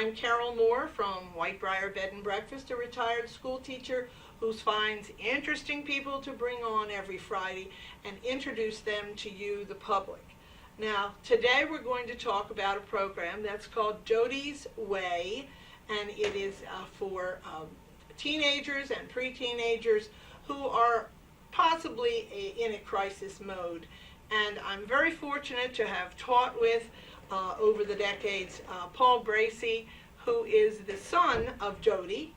I'm Carole Moore from Whitebriar Bed and Breakfast, a retired school teacher who finds interesting people to bring on every Friday and introduce them to you, the public. Now, today we're going to talk about a program that's called Dodie's Way, and it is for teenagers and pre-teenagers who are possibly in a crisis mode. And I'm very fortunate to have taught with, over the decades, Paul Bracy, who is the son of Dodie.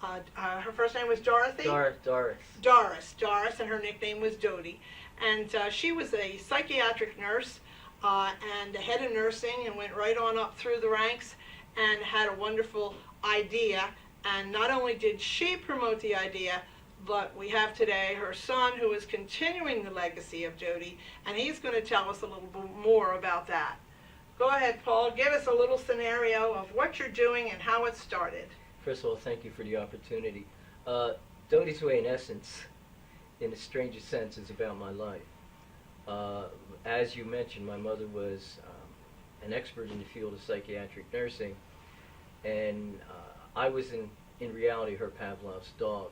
Her first name was Dorothy? Doris, and her nickname was Dodie. And she was a psychiatric nurse and a head of nursing, and went right on up through the ranks and had a wonderful idea. And not only did she promote the idea, but we have today her son, who is continuing the legacy of Dodie, and he's going to tell us a little bit more about that. Go ahead, Paul. Give us a little scenario of what you're doing and how it started. First of all, thank you for the opportunity. Dodie's Way, in essence, in the strangest sense, is about my life. As you mentioned, my mother was an expert in the field of psychiatric nursing, and I was, in reality, her Pavlov's dog.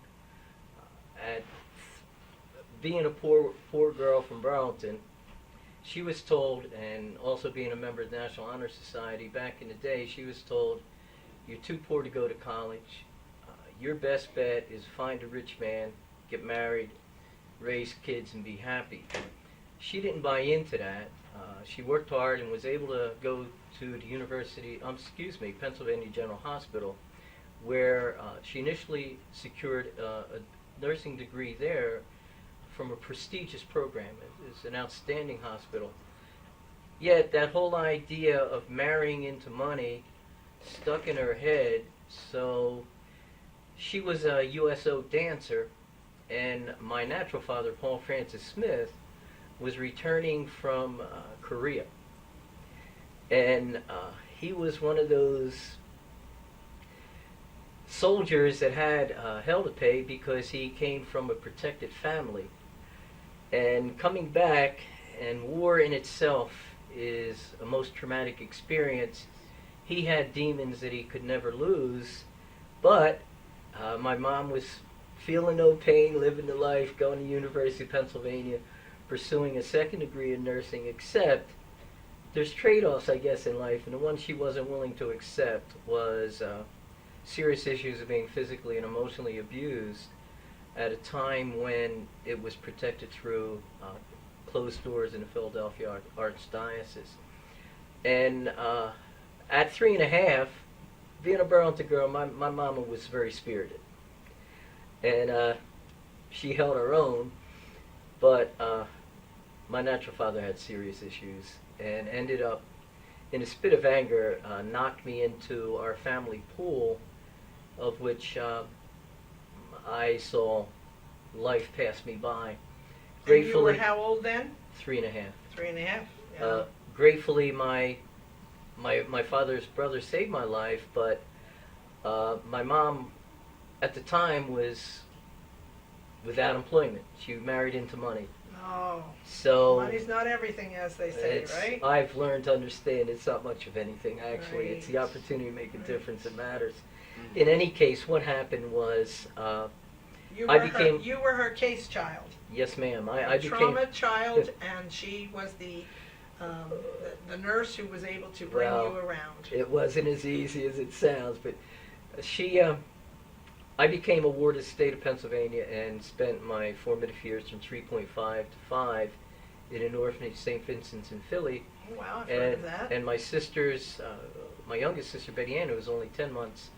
Being a poor girl from Burlington, she was told, and also being a member of the National Honor Society back in the day, she was told, you're too poor to go to college. Your best bet is find a rich man, get married, raise kids, and be happy. She didn't buy into that. She worked hard and was able to go to the Pennsylvania General Hospital, where she initially secured a nursing degree there from a prestigious program. It's an outstanding hospital. Yet that whole idea of marrying into money stuck in her head, so she was a USO dancer, and my natural father, Paul Francis Smith, was returning from Korea. And he was one of those soldiers that had hell to pay because he came from a protected family. And coming back, and war in itself is a most traumatic experience, he had demons that he could never lose. But my mom was feeling no pain, living the life, going to University of Pennsylvania, pursuing a second degree in nursing, except there's trade-offs, I guess, in life, and the one she wasn't willing to accept was serious issues of being physically and emotionally abused at a time when it was protected through closed doors in the Philadelphia Archdiocese. And at 3.5, being a Burlington girl, my mama was very spirited. And she held her own, but my natural father had serious issues and ended up, in a spit of anger, knocked me into our family pool, of which I saw life pass me by. And you were how old then? 3.5. 3.5. Yeah. Gratefully, my father's brother saved my life, but my mom, at the time, was without employment. She married into money. Oh. So money's not everything, as they say, right? I've learned to understand it's not much of anything, actually. Right. It's the opportunity to make a difference that matters. In any case, what happened was you were her case child. Yes, ma'am. I became trauma child, and she was the nurse who was able to bring you around. It wasn't as easy as it sounds, but I became a ward of the state of Pennsylvania and spent my formative years from 3.5 to 5 in an orphanage, St. Vincent's in Philly. Oh, wow, I've heard of that. And my sisters, my youngest sister, Betty Ann, who was only 10 months,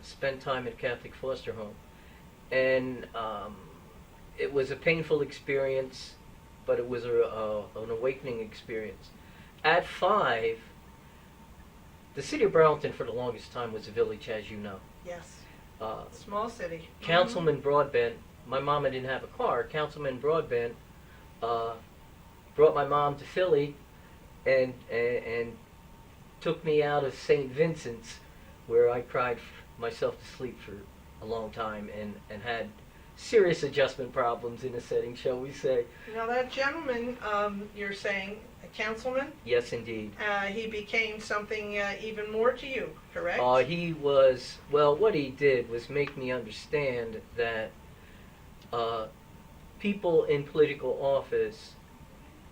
spent time in a Catholic foster home. And it was a painful experience, but it was an awakening experience. At 5, the city of Burlington for the longest time was a village, as you know. Yes. Small city. Councilman Broadbent, my mama didn't have a car. Councilman Broadbent brought my mom to Philly and took me out of St. Vincent's, where I cried myself to sleep for a long time and had serious adjustment problems in a setting, shall we say. Now that gentleman you're saying councilman. Yes, indeed. He became something even more to you, correct? He was, well, what he did was make me understand that people in political office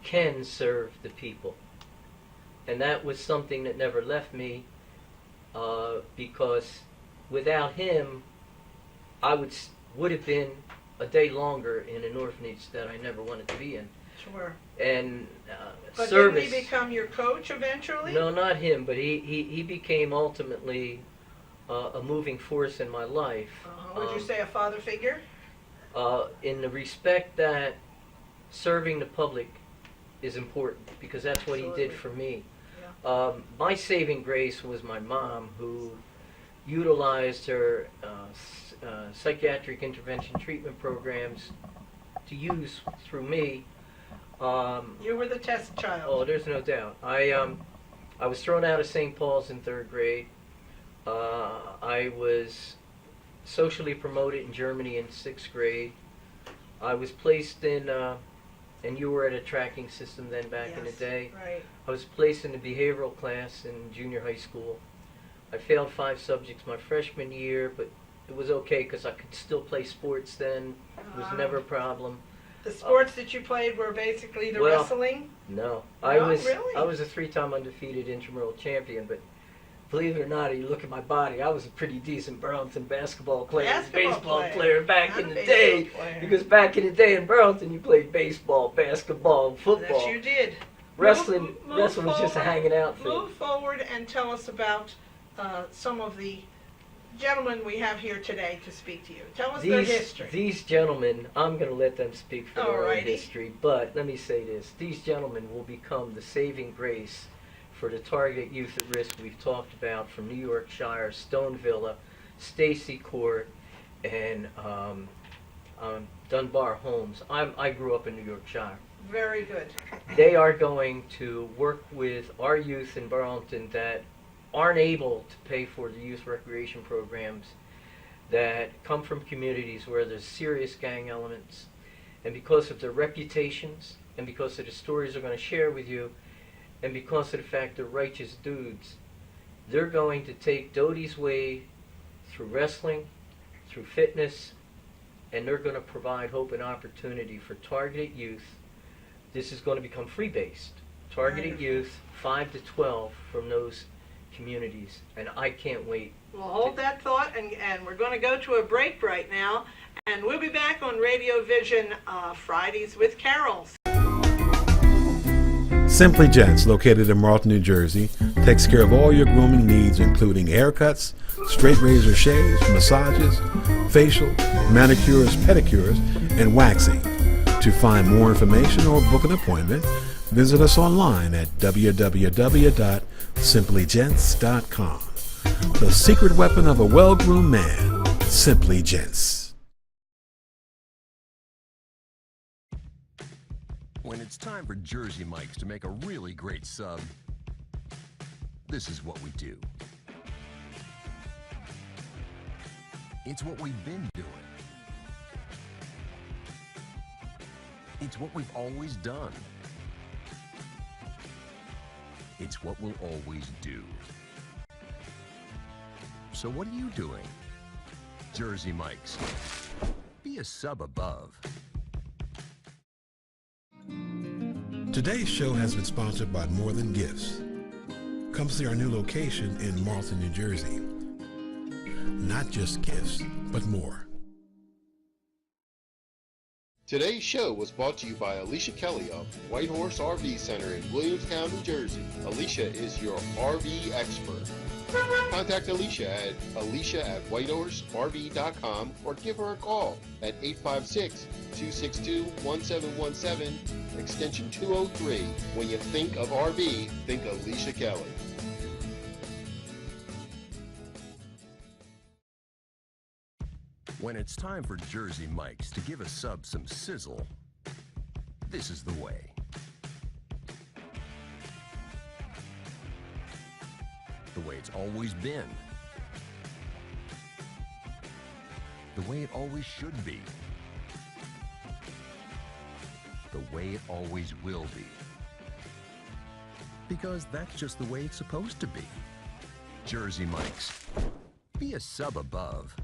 can serve the people. And that was something that never left me, because without him, I would have been a day longer in an orphanage that I never wanted to be in. Sure. And But service. didn't he become your coach eventually? No, not him, but he became ultimately a moving force in my life. Would you say a father figure? In the respect that serving the public is important, because that's what he did for me. Yeah. My saving grace was my mom, who utilized her psychiatric intervention treatment programs to use through me. You were the test child. Oh, there's no doubt. I was thrown out of St. Paul's in 3rd grade. I was socially promoted in Germany in 6th grade. I was placed in, and you were at a tracking system then back in the day. Right. I was placed in the behavioral class in junior high school. I failed 5 subjects my freshman year, but it was okay because I could still play sports then. It was never a problem. The sports that you played were basically the wrestling? No. Really? I was a 3-time undefeated intramural champion, but believe it or not, you look at my body, I was a pretty decent Burlington basketball player, baseball player back in the day. Because back in the day in Burlington, you played baseball, basketball, football. Yes, you did. Wrestling Move was just a hanging out thing. Move forward and tell us about some of the gentlemen we have here today to speak to you. Tell us their history. These gentlemen, I'm going to let them speak for their own Alrighty. history, but let me say this. These gentlemen will become the saving grace for the targeted youth at risk we've talked about from New Yorkshire, Stone Villa, Stacy Court, and Dunbar Homes. I grew up in New Yorkshire. Very good. They are going to work with our youth in Burlington that aren't able to pay for the youth recreation programs, that come from communities where there's serious gang elements, and because of their reputations, and because of the stories they're going to share with you, and because of the fact they're righteous dudes, they're going to take Dodie's way through wrestling, through fitness, and they're going to provide hope and opportunity for targeted youth. This is going to become free-based. Targeted youth, 5 to 12 from those communities, and I can't wait. Well, hold that thought, and we're going to go to a break right now, and we'll be back on Radio Vision Fridays with Carole. Simply Gents, located in Marlton, New Jersey, takes care of all your grooming needs, including haircuts, straight razor shaves, massages, facial, manicures, pedicures, and waxing. To find more information or book an appointment, visit us online at www.simplygents.com. The secret weapon of a well-groomed man, Simply Gents. When it's time for Jersey Mike's to make a really great sub, this is what we do. It's what we've been doing. It's what we've always done. It's what we'll always do. So what are you doing? Jersey Mike's. Be a sub above. Today's show has been sponsored by More Than Gifts. Come see our new location in Marlton, New Jersey. Not just gifts, but more. Today's show was brought to you by Alicia Kelly of White Horse RV Center in Williamstown, New Jersey. Alicia is your RV expert. Contact Alicia at alicia@whitehorserv.com or give her a call at 856-262-1717, extension 203. When you think of RV, think Alicia Kelly. When it's time for Jersey Mike's to give a sub some sizzle, this is the way. The way it's always been. The way it always should be. The way it always will be. because that's just the way it's supposed to be. Jersey Mike's. Be a sub above.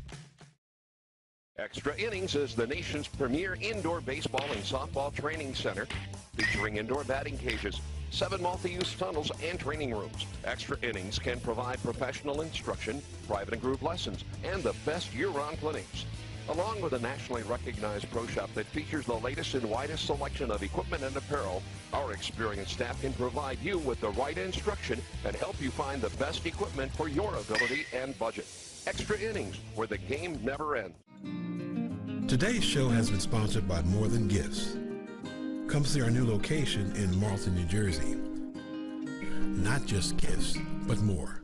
Extra Innings is the nation's premier indoor baseball and softball training center, featuring indoor batting cages, 7 multi-use tunnels, and training rooms. Extra Innings can provide professional instruction, private and group lessons, and the best year-round clinics. Along with a nationally recognized pro shop that features the latest and widest selection of equipment and apparel, our experienced staff can provide you with the right instruction and help you find the best equipment for your ability and budget. Extra Innings, where the game never ends. Today's show has been sponsored by More Than Gifts. Come see our new location in Marlton, New Jersey. Not just gifts, but more.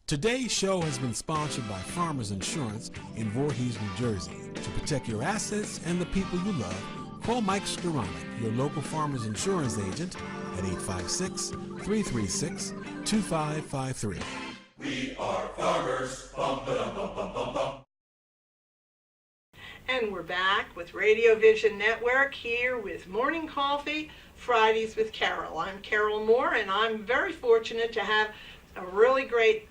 Today's show has been sponsored by Farmers Insurance in Voorhees, New Jersey. To protect your assets and the people you love, call Mike Skoranek, your local Farmers Insurance agent, at 856-336-2553. We are farmers. Bum, ba-dum, bum, bum, bum, bum. And we're back with Radio Vision Network here with Morning Coffee, Fridays with Carole. I'm Carole Moore, and I'm very fortunate to have a really great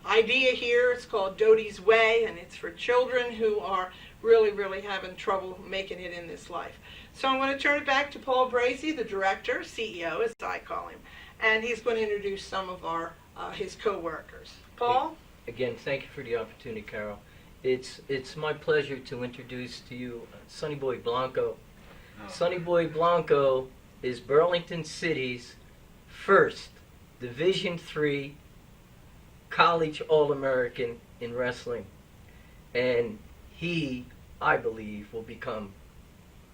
idea here. It's called Dodie's Way, and it's for children who are really having trouble making it in this life. So I'm going to turn it back to Paul Bracy, the director, CEO as I call him, and he's going to introduce some of our his co-workers. Paul? Again, thank you for the opportunity, Carole. It's my pleasure to introduce to you Sonny Boy Blanco. Sonny Boy Blanco is Burlington City's first Division III college All-American in wrestling. And he, I believe, will become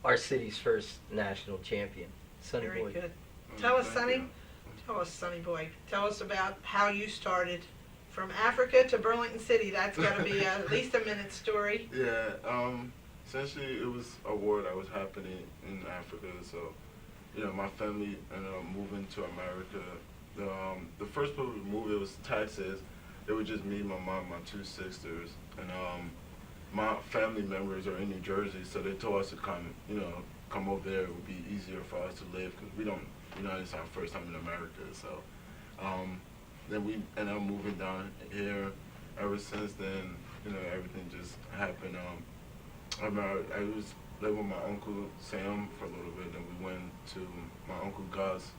our city's first national champion. Sonny Very Boy. good. Tell us, Sonny. Tell us, Sonny Boy. Tell us about how you started from Africa to Burlington City. That's got to be at least a minute story. Yeah, essentially it was a war that was happening in Africa, so, my family ended up moving to America. The first people we moved, it was Texas. It was just me, my mom, my 2 sisters, and my family members are in New Jersey, so they told us to come over there. It would be easier for us to live, because we don't, it's our first time in America, so, then we ended up moving down here. Ever since then, everything just happened. I was living with my Uncle Sam for a little bit, then we went to my Uncle God's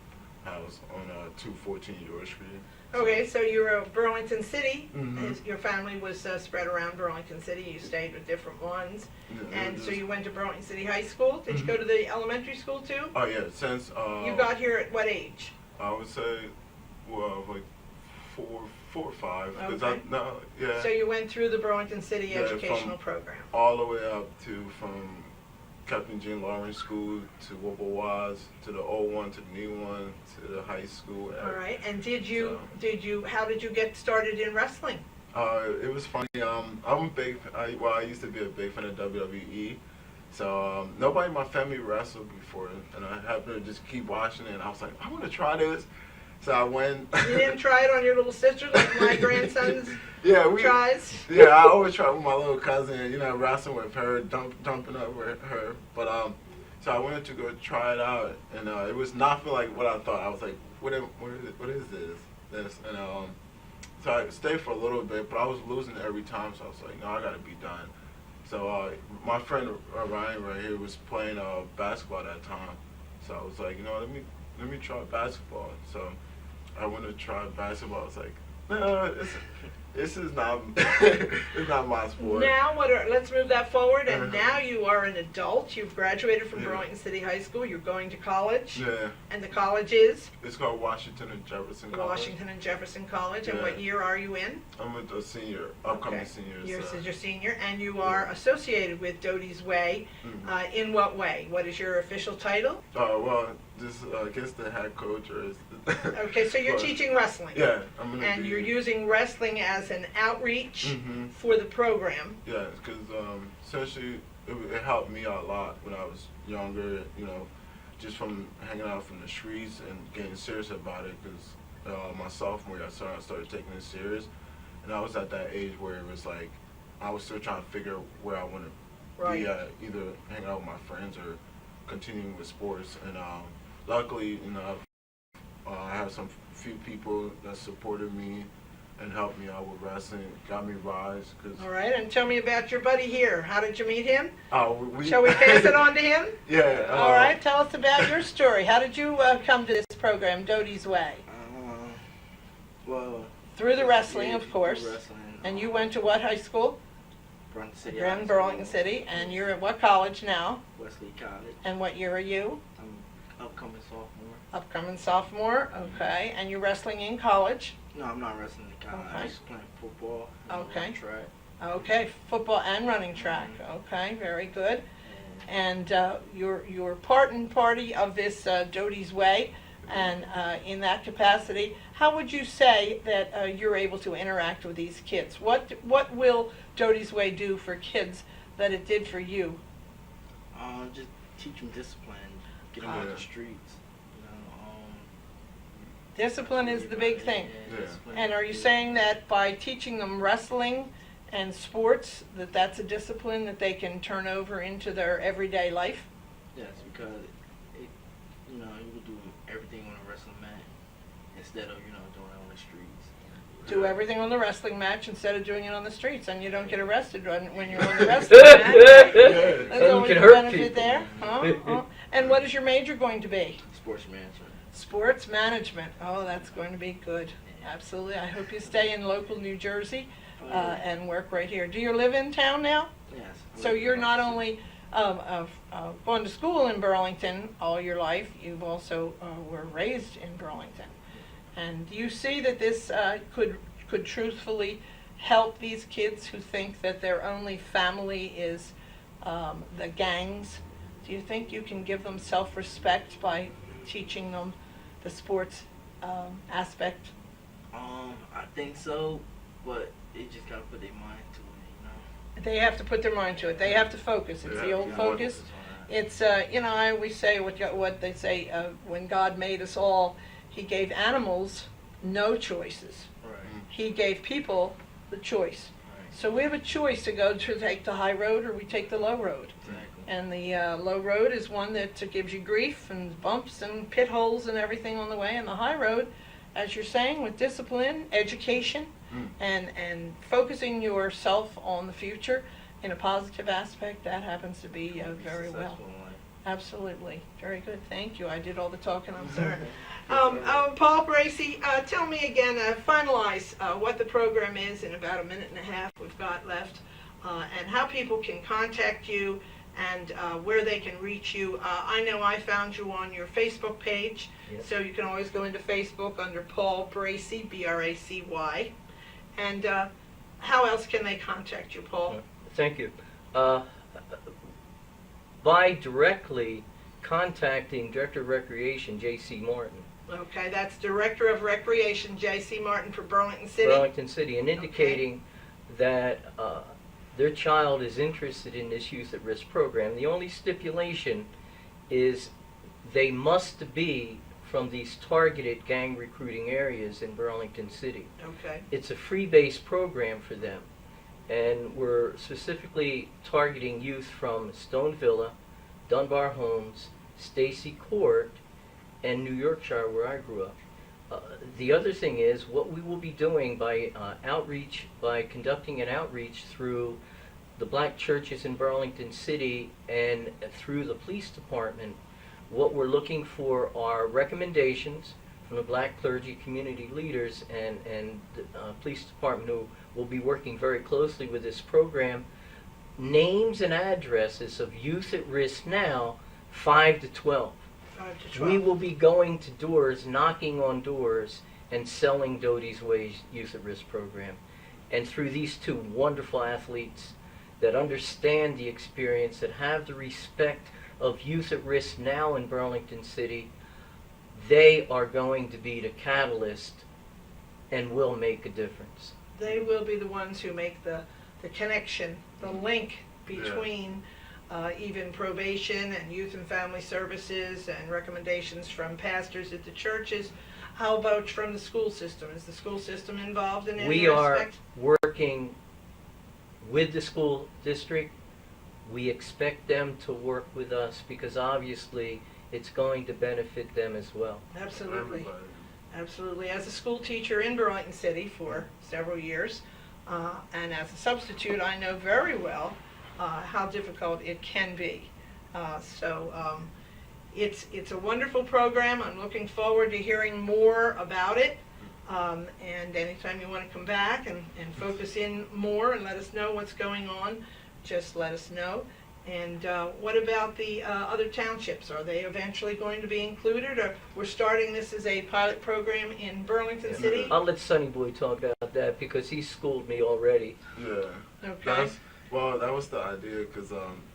house on 214 York Street. Okay, so you're Burlington City. Mhm. Your family was spread around Burlington City. You stayed with different ones. Yeah, And so you went to Burlington City High School. Did you go to the elementary school too? Oh yeah, since You got here at what age? I would say, like 4 or 5. 'Cause Okay. yeah. So you went through the Burlington City Yeah, educational program. All the way up to from Captain Jean Lawrence School to Waz to the old one to the new one to the high school. All right. And how did you get started in wrestling? It was funny. I'm a big. I used to be a big fan of WWE. So nobody in my family wrestled before, and I happened to just keep watching it. And I was like, I want to try this. So I went. You didn't try it on your little sister like my grandson's tries? Yeah, I always try with my little cousin, wrestling with her, jumping up with her. But so I wanted to go try it out, and it was nothing like what I thought. I was like, what is this? And so I stayed for a little bit, but I was losing every time. So I was like, no, I gotta be done. So my friend Ryan right here was playing basketball at that time. So I was like, let me try basketball. So I went to try basketball. I was like, no, this is not it's not my sport. Now let's move that forward, and now you are an adult. You've graduated from Burlington City High School. You're going to college. Yeah. And the college is? It's called Washington and Jefferson College. Washington and Jefferson College. And what year are you in? I'm a senior, upcoming senior. You're senior, and you are associated with Dodie's Way. In what way? What is your official title? Well, just I guess the head coach or is. Okay, so you're teaching wrestling. Yeah, you're using wrestling as an outreach for the program. Yeah, because essentially it helped me out a lot when I was younger. Just from hanging out from the streets and getting serious about it. Because my sophomore year, I started taking it serious, and I was at that age where it was like I was still trying to figure where I want to be at, either hanging out with my friends or continuing with sports. And luckily, I've I have some few people that supported me and helped me out with wrestling, got me rides. All right, and tell me about your buddy here. How did you meet him? We Shall we pass it on to him? Yeah. All right, tell us about your story. How did you come to this program, Dodie's Way? Well, Through the wrestling, yeah, of course. through wrestling, And you went to what high school? Burlington City. You're in Burlington City. And you're at what college now? Wesley College. And what year are you? I'm upcoming sophomore. Upcoming sophomore. Okay. And you're wrestling in college? No, I'm not wrestling in college. Okay. I'm just playing football. Okay. running track. Okay. Football and running track. Okay. Very good. And you're part and party of this Dodie's Way. And in that capacity, how would you say that you're able to interact with these kids? What will Dodie's Way do for kids that it did for you? Just teach them discipline, get them off the streets. Discipline is the big thing. Yeah, discipline. And are you saying that by teaching them wrestling and sports, that's a discipline that they can turn over into their everyday life? Yes, because you will do everything on a wrestling mat instead of doing it on the streets. Do everything on the wrestling match instead of doing it on the streets, and you don't get arrested when you're on the wrestling match. Right? That's always can a hurt benefit people. there. Huh? And what is your major going to be? Sports management. Sports management. Oh, that's going to be good. Absolutely. I hope you stay in local New Jersey and work right here. Do you live in town now? Yes. So you're not only gone to school in Burlington all your life, you've also were raised in Burlington. And do you see that this could truthfully help these kids who think that their only family is the gangs? Do you think you can give them self-respect by teaching them the sports aspect? I think so, but they just gotta put their mind to it, They have to put their mind to it. They have to focus. It's the old focus. It's I always say what they say when God made us all, He gave animals no choices. Right. He gave people the choice. Right. So we have a choice to go to take the high road or we take the low road. Exactly. And the low road is one that gives you grief and bumps and pit holes and everything on the way. And the high road, as you're saying, with discipline, education, and focusing yourself on the future in a positive aspect, that happens to be very well. Successful in life. Absolutely. Very good. Thank you. I did all the talking. I'm sorry. Paul Bracy, tell me again, finalize what the program is in about a minute and a half we've got left, and how people can contact you and where they can reach you. I know I found you on your Facebook page, Yes. so you can always go into Facebook under Paul Bracy, Bracy. And how else can they contact you, Paul? Thank you. By directly contacting Director of Recreation, J.C. Martin. Okay, that's Director of Recreation, J.C. Martin for Burlington City. Burlington City, and indicating that their child is interested in this youth at risk program. The only stipulation is they must be from these targeted gang recruiting areas in Burlington City. Okay. It's a free-based program for them, and we're specifically targeting youth from Stone Villa, Dunbar Homes, Stacy Court, and New Yorkshire, where I grew up. The other thing is what we will be doing by outreach, by conducting an outreach through the black churches in Burlington City and through the police department. What we're looking for are recommendations from the black clergy community leaders and the police department, who will be working very closely with this program, names and addresses of youth at risk now, 5 to 12. 5 to 12. We will be going to doors, knocking on doors, and selling Dodie's Way Youth at Risk program. And through these two wonderful athletes that understand the experience, that have the respect of youth at risk now in Burlington City, they are going to be the catalyst and will make a difference. They will be the ones who make the connection, the link between even probation and youth and family services and recommendations from pastors at the churches. How about from the school system? Is the school system involved in any We are respect? working with the school district. We expect them to work with us because obviously it's going to benefit them as well. Absolutely. Everybody. Absolutely. As a school teacher in Burlington City for several years, and as a substitute, I know very well how difficult it can be. It's a wonderful program. I'm looking forward to hearing more about it. And anytime you want to come back and focus in more and let us know what's going on, just let us know. And what about the other townships? Are they eventually going to be included, or we're starting this as a pilot program in Burlington City? I'll let Sonny Boy talk about that because he schooled me already. Yeah. Okay. That was the idea, because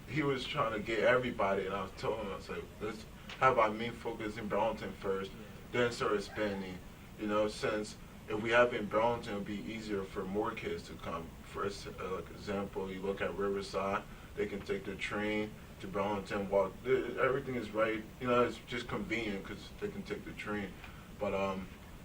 he was trying to get everybody, and I was telling him, I said, let's have our main focus in Burlington first, then start expanding. You know, since if we have it in Burlington, it'll be easier for more kids to come. For example, you look at Riverside, they can take the train to Burlington, walk. Everything is right. You know, it's just convenient because they can take the train. But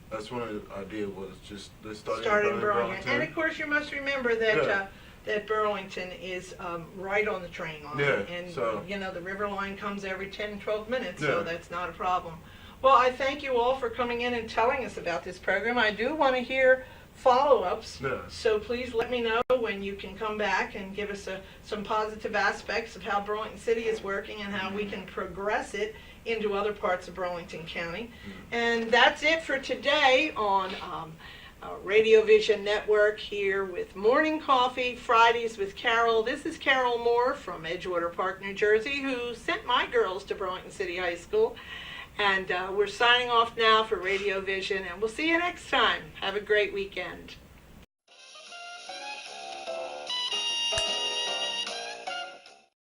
that's one of the idea was just let's start in Burlington. And of course, you must remember that that Burlington is right on the train line. Yeah, and so you know the river line comes every 10, 12 minutes, so that's not a problem. Well, I thank you all for coming in and telling us about this program. I do want to hear follow-ups, so please let me know when you can come back and give us some positive aspects of how Burlington City is working and how we can progress it into other parts of Burlington County. And that's it for today on Radio Vision Network here with Morning Coffee, Fridays with Carole. This is Carole Moore from Edgewater Park, New Jersey, who sent my girls to Burlington City High School. And we're signing off now for Radio Vision, and we'll see you next time. Have a great weekend.